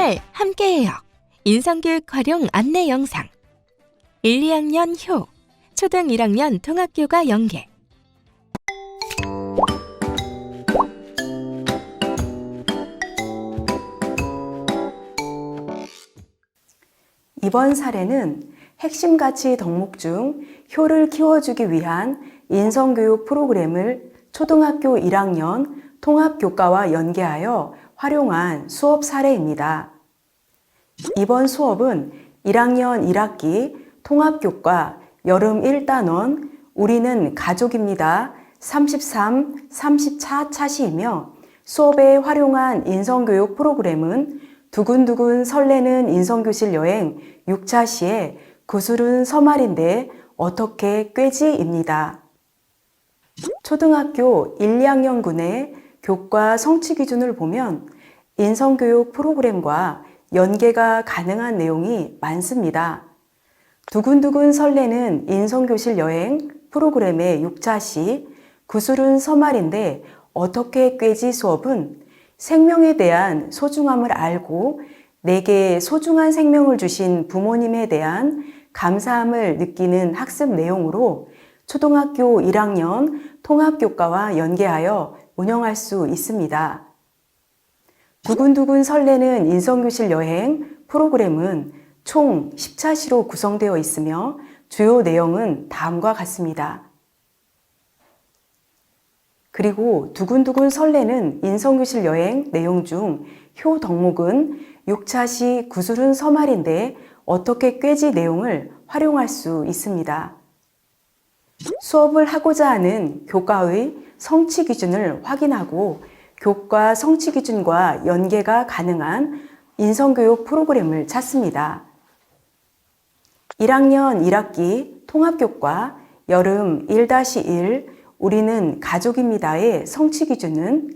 출발 함께해요. 인성교육 활용 안내 영상 1, 2학년 효, 초등 1학년 통합교과 연계. 이번 사례는 핵심 가치 덕목 중 효를 키워주기 위한 인성교육 프로그램을 초등학교 1학년 통합교과와 연계하여 활용한 수업 사례입니다. 이번 수업은 1학년 1학기 통합교과 여름 1단원 우리는 가족입니다. 33, 34차시이며 수업에 활용한 인성교육 프로그램은 두근두근 설레는 인성교실 여행 6차시의 구슬은 서말인데 어떻게 꿰지입니다. 초등학교 1, 2학년군의 교과 성취 기준을 보면 인성교육 프로그램과 연계가 가능한 내용이 많습니다. 두근두근 설레는 인성교실 여행 프로그램의 6차시 구슬은 서말인데 어떻게 꿰지 수업은 생명에 대한 소중함을 알고 내게 소중한 생명을 주신 부모님에 대한 감사함을 느끼는 학습 내용으로 초등학교 1학년 통합교과와 연계하여 운영할 수 있습니다. 두근두근 설레는 인성교실 여행 프로그램은 총 10차시로 구성되어 있으며 주요 내용은 다음과 같습니다. 그리고 두근두근 설레는 인성교실 여행 내용 중 효 덕목은 6차시 구슬은 서말인데 어떻게 꿰지 내용을 활용할 수 있습니다. 수업을 하고자 하는 교과의 성취 기준을 확인하고 교과 성취 기준과 연계가 가능한 인성교육 프로그램을 찾습니다. 1학년 1학기 통합교과 여름 1-1 우리는 가족입니다의 성취 기준은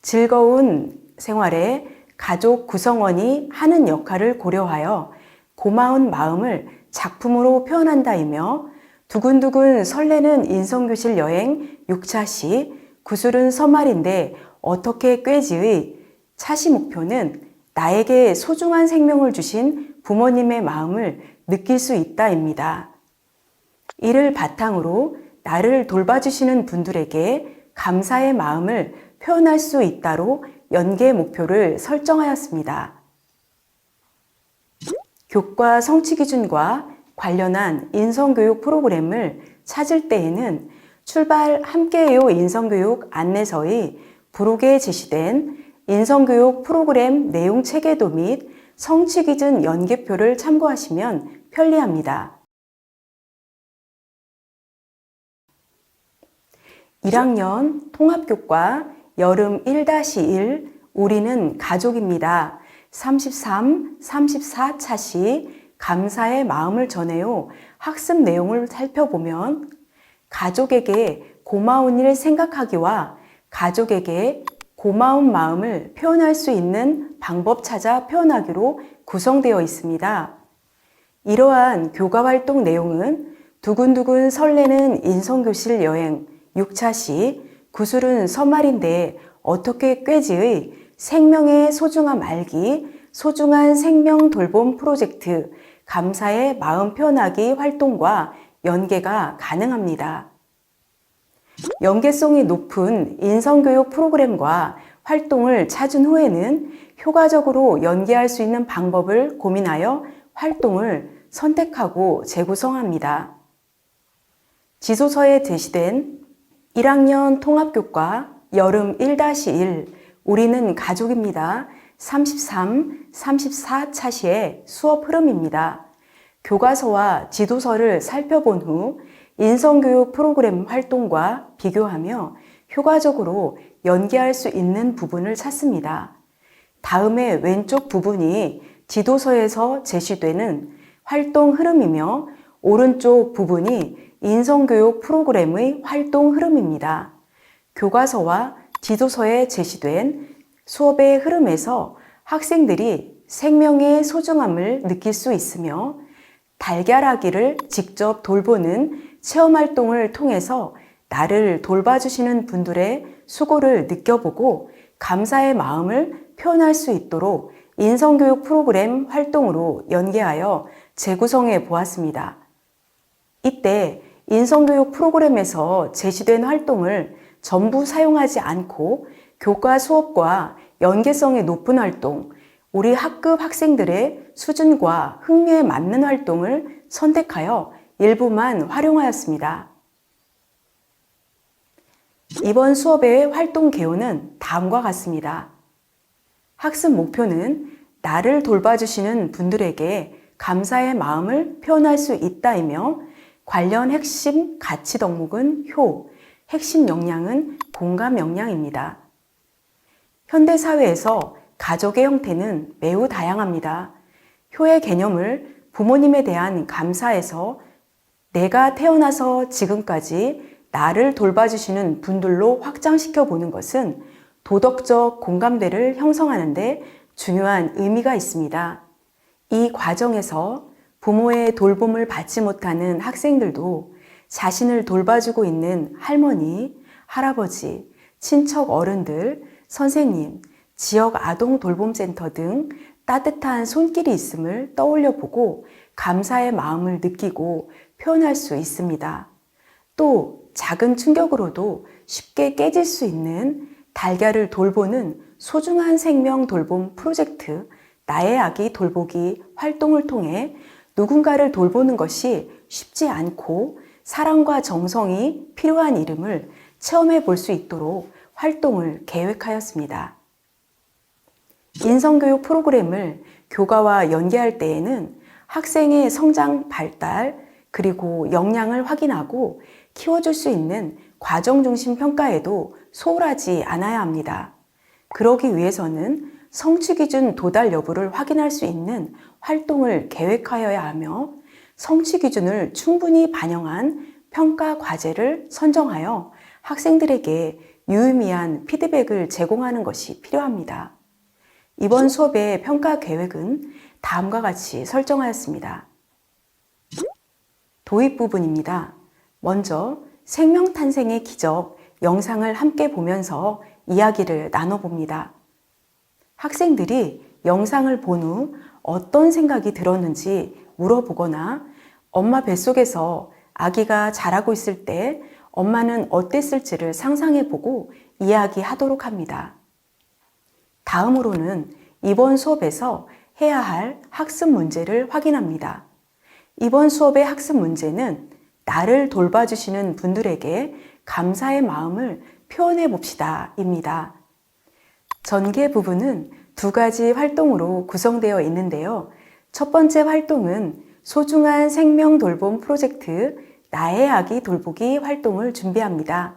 즐거운 생활에 가족 구성원이 하는 역할을 고려하여 고마운 마음을 작품으로 표현한다이며 두근두근 설레는 인성교실 여행 6차시 구슬은 서말인데 어떻게 꿰지의 차시 목표는 나에게 소중한 생명을 주신 부모님의 마음을 느낄 수 있다입니다. 이를 바탕으로 나를 돌봐주시는 분들에게 감사의 마음을 표현할 수 있다로 연계 목표를 설정하였습니다. 교과 성취 기준과 관련한 인성교육 프로그램을 찾을 때에는 출발 함께해요 인성교육 안내서의 부록에 제시된 인성교육 프로그램 내용 체계도 및 성취 기준 연계표를 참고하시면 편리합니다. 1학년 통합교과 여름 1-1 우리는 가족입니다. 33, 34차시 감사의 마음을 전해요. 학습 내용을 살펴보면 가족에게 고마운 일 생각하기와 가족에게 고마운 마음을 표현할 수 있는 방법 찾아 표현하기로 구성되어 있습니다. 이러한 교과 활동 내용은 두근두근 설레는 인성교실 여행 6차시 구슬은 서말인데 어떻게 꿰지의 생명의 소중함 알기, 소중한 생명 돌봄 프로젝트, 감사의 마음 표현하기 활동과 연계가 가능합니다. 연계성이 높은 인성교육 프로그램과 활동을 찾은 후에는 효과적으로 연계할 수 있는 방법을 고민하여 활동을 선택하고 재구성합니다. 지도서에 제시된 1학년 통합교과 여름 1-1 우리는 가족입니다. 33, 34차시의 수업 흐름입니다. 교과서와 지도서를 살펴본 후 인성교육 프로그램 활동과 비교하며 효과적으로 연계할 수 있는 부분을 찾습니다. 다음에 왼쪽 부분이 지도서에서 제시되는 활동 흐름이며 오른쪽 부분이 인성교육 프로그램의 활동 흐름입니다. 교과서와 지도서에 제시된 수업의 흐름에서 학생들이 생명의 소중함을 느낄 수 있으며 달걀아기를 직접 돌보는 체험활동을 통해서 나를 돌봐주시는 분들의 수고를 느껴보고 감사의 마음을 표현할 수 있도록 인성교육 프로그램 활동으로 연계하여 재구성해 보았습니다. 이때 인성교육 프로그램에서 제시된 활동을 전부 사용하지 않고 교과 수업과 연계성이 높은 활동, 우리 학급 학생들의 수준과 흥미에 맞는 활동을 선택하여 일부만 활용하였습니다. 이번 수업의 활동 개요는 다음과 같습니다. 학습 목표는 나를 돌봐주시는 분들에게 감사의 마음을 표현할 수 있다이며 관련 핵심 가치 덕목은 효, 핵심 역량은 공감 역량입니다. 현대사회에서 가족의 형태는 매우 다양합니다. 효의 개념을 부모님에 대한 감사에서 내가 태어나서 지금까지 나를 돌봐주시는 분들로 확장시켜 보는 것은 도덕적 공감대를 형성하는 데 중요한 의미가 있습니다. 이 과정에서 부모의 돌봄을 받지 못하는 학생들도 자신을 돌봐주고 있는 할머니, 할아버지, 친척 어른들, 선생님, 지역 아동 돌봄센터 등 따뜻한 손길이 있음을 떠올려 보고 감사의 마음을 느끼고 표현할 수 있습니다. 또 작은 충격으로도 쉽게 깨질 수 있는 달걀을 돌보는 소중한 생명 돌봄 프로젝트 나의 아기 돌보기 활동을 통해 누군가를 돌보는 것이 쉽지 않고 사랑과 정성이 필요한 일임을 체험해 볼 수 있도록 활동을 계획하였습니다. 인성교육 프로그램을 교과와 연계할 때에는 학생의 성장 발달 그리고 역량을 확인하고 키워줄 수 있는 과정 중심 평가에도 소홀하지 않아야 합니다. 그러기 위해서는 성취 기준 도달 여부를 확인할 수 있는 활동을 계획하여야 하며 성취 기준을 충분히 반영한 평가 과제를 선정하여 학생들에게 유의미한 피드백을 제공하는 것이 필요합니다. 이번 수업의 평가 계획은 다음과 같이 설정하였습니다. 도입 부분입니다. 먼저 생명 탄생의 기적 영상을 함께 보면서 이야기를 나눠봅니다. 학생들이 영상을 본 후 어떤 생각이 들었는지 물어보거나 엄마 뱃속에서 아기가 자라고 있을 때 엄마는 어땠을지를 상상해보고 이야기하도록 합니다. 다음으로는 이번 수업에서 해야 할 학습 문제를 확인합니다. 이번 수업의 학습 문제는 나를 돌봐주시는 분들에게 감사의 마음을 표현해 봅시다 입니다. 전개 부분은 두 가지 활동으로 구성되어 있는데요. 첫 번째 활동은 소중한 생명 돌봄 프로젝트 나의 아기 돌보기 활동을 준비합니다.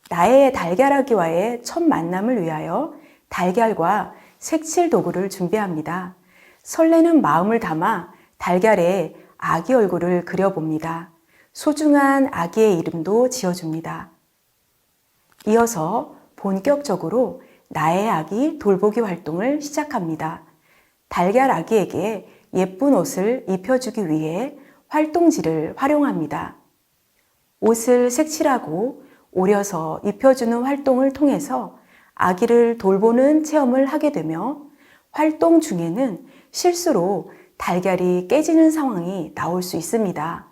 나의 달걀아기와의 첫 만남을 위하여 달걀과 색칠 도구를 준비합니다. 설레는 마음을 담아 달걀에 아기 얼굴을 그려봅니다. 소중한 아기의 이름도 지어줍니다. 이어서 본격적으로 나의 아기 돌보기 활동을 시작합니다. 달걀 아기에게 예쁜 옷을 입혀주기 위해 활동지를 활용합니다. 옷을 색칠하고 오려서 입혀주는 활동을 통해서 아기를 돌보는 체험을 하게 되며 활동 중에는 실수로 달걀이 깨지는 상황이 나올 수 있습니다.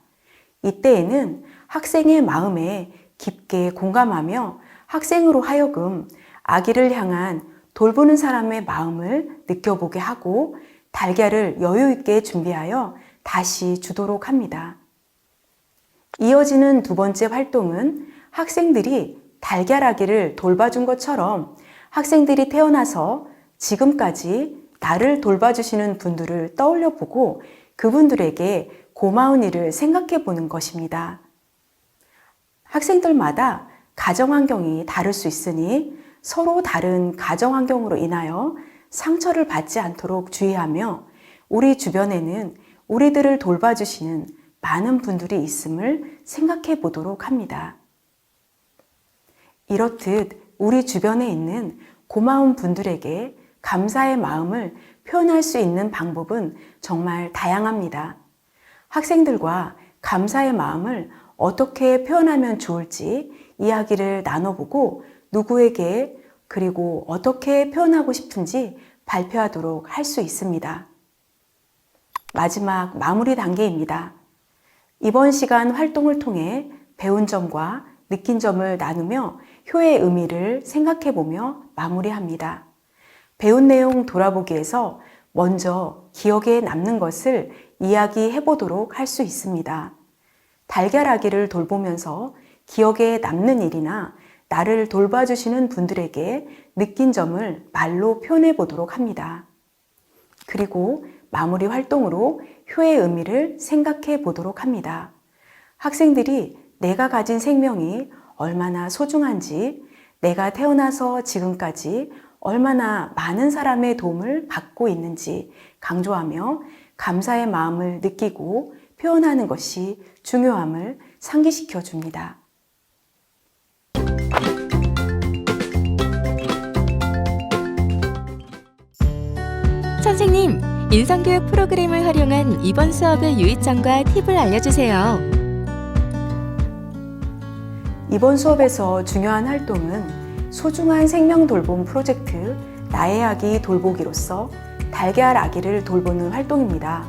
이때에는 학생의 마음에 깊게 공감하며 학생으로 하여금 아기를 향한 돌보는 사람의 마음을 느껴보게 하고 달걀을 여유 있게 준비하여 다시 주도록 합니다. 이어지는 두 번째 활동은 학생들이 달걀 아기를 돌봐준 것처럼 학생들이 태어나서 지금까지 나를 돌봐주시는 분들을 떠올려 보고 그분들에게 고마운 일을 생각해 보는 것입니다. 학생들마다 가정 환경이 다를 수 있으니 서로 다른 가정 환경으로 인하여 상처를 받지 않도록 주의하며 우리 주변에는 우리들을 돌봐주시는 많은 분들이 있음을 생각해 보도록 합니다. 이렇듯 우리 주변에 있는 고마운 분들에게 감사의 마음을 표현할 수 있는 방법은 정말 다양합니다. 학생들과 감사의 마음을 어떻게 표현하면 좋을지 이야기를 나눠보고 누구에게 그리고 어떻게 표현하고 싶은지 발표하도록 할 수 있습니다. 마지막 마무리 단계입니다. 이번 시간 활동을 통해 배운 점과 느낀 점을 나누며 효의 의미를 생각해보며 마무리합니다. 배운 내용 돌아보기에서 먼저 기억에 남는 것을 이야기해보도록 할 수 있습니다. 달걀아기를 돌보면서 기억에 남는 일이나 나를 돌봐주시는 분들에게 느낀 점을 말로 표현해 보도록 합니다. 그리고 마무리 활동으로 효의 의미를 생각해 보도록 합니다. 학생들이 내가 가진 생명이 얼마나 소중한지, 내가 태어나서 지금까지 얼마나 많은 사람의 도움을 받고 있는지 강조하며 감사의 마음을 느끼고 표현하는 것이 중요함을 상기시켜 줍니다. 선생님, 인성교육 프로그램을 활용한 이번 수업의 유의점과 팁을 알려주세요. 이번 수업에서 중요한 활동은 소중한 생명 돌봄 프로젝트 나의 아기 돌보기로서 달걀 아기를 돌보는 활동입니다.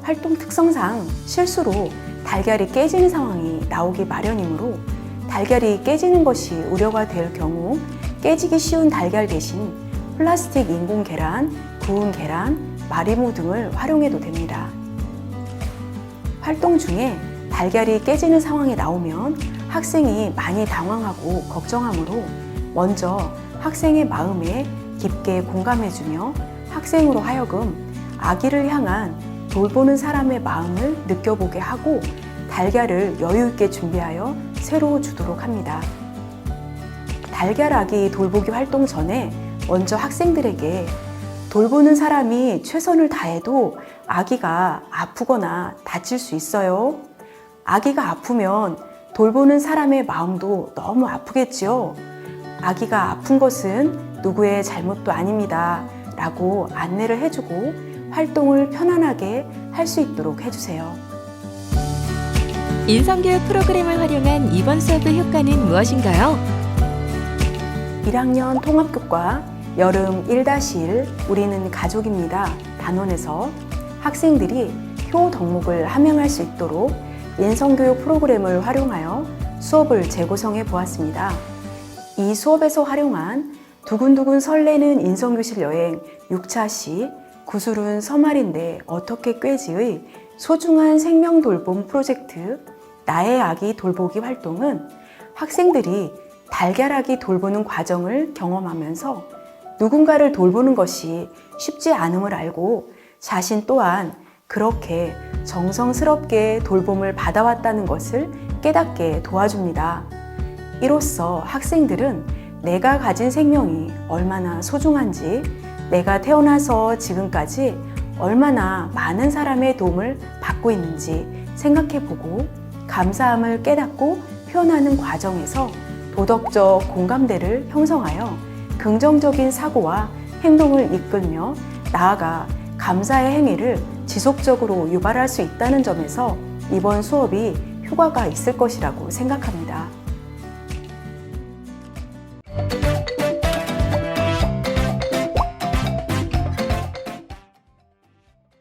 활동 특성상 실수로 달걀이 깨지는 상황이 나오기 마련이므로 달걀이 깨지는 것이 우려가 될 경우 깨지기 쉬운 달걀 대신 플라스틱 인공 계란, 구운 계란, 마리모 등을 활용해도 됩니다. 활동 중에 달걀이 깨지는 상황이 나오면 학생이 많이 당황하고 걱정하므로 먼저 학생의 마음에 깊게 공감해주며 학생으로 하여금 아기를 향한 돌보는 사람의 마음을 느껴보게 하고 달걀을 여유 있게 준비하여 새로 주도록 합니다. 달걀 아기 돌보기 활동 전에 먼저 학생들에게 돌보는 사람이 최선을 다해도 아기가 아프거나 다칠 수 있어요. 아기가 아프면 돌보는 사람의 마음도 너무 아프겠지요. 아기가 아픈 것은 누구의 잘못도 아닙니다. 라고 안내를 해주고 활동을 편안하게 할 수 있도록 해주세요. 인성교육 프로그램을 활용한 이번 수업의 효과는 무엇인가요? 1학년 통합교과 여름 1-1 우리는 가족입니다. 단원에서 학생들이 효 덕목을 함양할 수 있도록 인성교육 프로그램을 활용하여 수업을 재구성해 보았습니다. 이 수업에서 활용한 두근두근 설레는 인성교실 여행 6차 시 구슬은 서말인데 어떻게 꿰지의 소중한 생명 돌봄 프로젝트 나의 아기 돌보기 활동은 학생들이 달걀아기 돌보는 과정을 경험하면서 누군가를 돌보는 것이 쉽지 않음을 알고 자신 또한 그렇게 정성스럽게 돌봄을 받아왔다는 것을 깨닫게 도와줍니다. 이로써 학생들은 내가 가진 생명이 얼마나 소중한지, 내가 태어나서 지금까지 얼마나 많은 사람의 도움을 받고 있는지 생각해보고 감사함을 깨닫고 표현하는 과정에서 도덕적 공감대를 형성하여 긍정적인 사고와 행동을 이끌며 나아가 감사의 행위를 지속적으로 유발할 수 있다는 점에서 이번 수업이 효과가 있을 것이라고 생각합니다.